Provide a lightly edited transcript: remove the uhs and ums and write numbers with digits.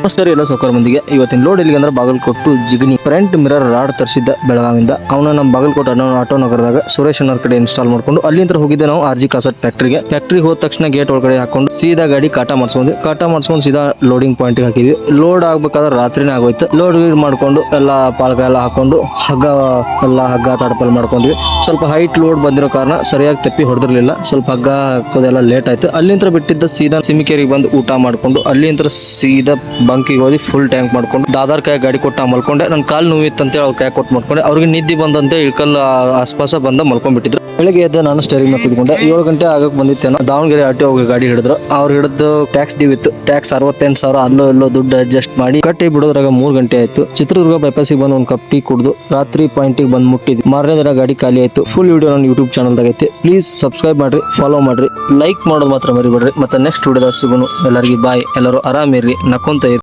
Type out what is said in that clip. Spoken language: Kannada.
ನಮಸ್ಕಾರ ಎಲ್ಲ ಸೌಕರ್ ಮಂದಿಗೆ. ಇವತ್ತಿನ ಲೋಡ್ ಎಲ್ಲಿಗೆ ಅಂದ್ರೆ Bagalkot Jigani front mirror rod ತರಿಸಿದ್ದ ಬೆಳಗಾವಿಂದ. ಅವನ ನಮ್ಮ ಬಾಗಲಕೋಟೆ ಆಟೋ ನಗರದಾಗ ಸುರೇಶ್ ಅನ್ನೋರ್ ಕಡೆ ಇನ್ಸ್ಟಾಲ್ ಮಾಡ್ಕೊಂಡು ಅಲ್ಲಿಂದ ಹೋಗಿದ್ದೆ ನಾವು RG ಕಾಸಟ್ ಫ್ಯಾಕ್ಟ್ರಿಗೆ ಹೋದ ತಕ್ಷಣ ಗೇಟ್ ಒಳಗಡೆ ಹಾಕೊಂಡು ಸೀದಾ ಗಾಡಿ ಕಾಟಾ ಮಾಡ್ಸ್ಕೊಂಡು ಸೀದಾ ಲೋಡಿಂಗ್ ಪಾಯಿಂಟ್ ಹಾಕಿದ್ವಿ. ಲೋಡ್ ಆಗ್ಬೇಕಾದ್ರೆ ರಾತ್ರಿನೇ ಆಗೋಯ್ತು. ಲೋಡ್ ಮಾಡ್ಕೊಂಡು ಎಲ್ಲ ಪಾಳ್ಕ ಎಲ್ಲ ಹಾಕೊಂಡು ಹಗ್ಗ ತಡಪಲ್ ಮಾಡ್ಕೊಂಡ್ವಿ. ಸ್ವಲ್ಪ ಹೈಟ್ ಲೋಡ್ ಬಂದಿರೋ ಕಾರಣ ಸರಿಯಾಗಿ ತೆಪ್ಪಿ ಹೊಡೆದಿರ್ಲಿಲ್ಲ. ಸ್ವಲ್ಪ ಹಗ್ಗ ಹಾಕೋದೆಲ್ಲ ಲೇಟ್ ಆಯ್ತು. ಅಲ್ಲಿಂದ ಬಿಟ್ಟಿದ್ದ ಸೀದಾ ಸಿಮಿಕೇರಿಗೆ ಬಂದು ಊಟ ಮಾಡ್ಕೊಂಡು ಅಲ್ಲಿಂದ ಸೀದಾ ಬಂಕಿಗೆ ಹೋಗಿ ಫುಲ್ ಟ್ಯಾಂಕ್ ಮಾಡ್ಕೊಂಡು ದಾದಾರ್ ಕೈ ಗಾಡಿ ಕೊಟ್ಟ ಮಲ್ಕೊಂಡೆ. ನನ್ನ ಕಾಲು ನೋವಿತ್ತಂತೆ ಅವ್ರ ಕೈ ಕೊಟ್ಟು ಮಾಡ್ಕೊಂಡೆ. ಅವ್ರಿಗೆ ನಿದ್ದೆ ಬಂದಂತೆ ಇಳ್ಕಲ್ ಆಸ್ಪಾಸ ಬಂದ ಮಲ್ಕೊಂಡ್ಬಿಟ್ಟಿದ್ರು. ಬೆಳಗ್ಗೆ ಎದ್ದು ನಾನು ಸ್ಟೇರಿಂಗ್ ಮೇಲೆ ಕೂತ್ಕೊಂಡೆ. 7 ಗಂಟೆ ಆಗಕ್ಕೆ ಬಂದಿತ್ತೇನೋ. ದಾವಣಗೆರೆ RTO ಹೋಗಿ ಗಾಡಿ ಹಿಡಿದ್ರು. ಅವ್ರು ಹಿಡಿದು ಟ್ಯಾಕ್ಸ್ ಡ್ಯೂ ಇತ್ತು. ಟ್ಯಾಕ್ಸ್ 68,000 ಅಲ್ಲೋ ಇಲ್ಲೋ ದುಡ್ಡು ಅಡ್ಜಸ್ಟ್ ಮಾಡಿ ಕಟ್ಟಿ ಬಿಡೋದ್ರಾಗ 3 ಗಂಟೆ ಆಯ್ತು. ಚಿತ್ರದುರ್ಗ ಬೈಪಾಸಿಗೆ ಬಂದು ಒಂದು ಕಪ್ ಟೀ ಕುಡಿದು ರಾತ್ರಿ ಪಾಯಿಂಟಿಗೆ ಬಂದು ಮುಟ್ಟಿದ್ವಿ. ಮಾರನೇ ದಿನ ಗಾಡಿ ಖಾಲಿ ಆಯ್ತು. ಫುಲ್ ವಿಡಿಯೋ ನನ್ನ ಯೂಟ್ಯೂಬ್ ಚಾನಲ್ದಾಗ ಐತಿ. ಪ್ಲೀಸ್ ಸಬ್ಸ್ಕ್ರೈಬ್ ಮಾಡ್ರಿ, ಫಾಲೋ ಮಾಡ್ರಿ, ಲೈಕ್ ಮಾಡೋದು ಮಾತ್ರ ಮರಿಬೇಡ್ರಿ. ಮತ್ತೆ ನೆಕ್ಸ್ಟ್ ವಿಡಿಯೋದಾಗ ಸಿಗೋನು. ಎಲ್ಲರಿಗೂ ಬಾಯ್. ಎಲ್ಲರೂ ಆರಾಮಿರ್ರಿ, ನಕ್ಕೊಂತ ಇರಿ.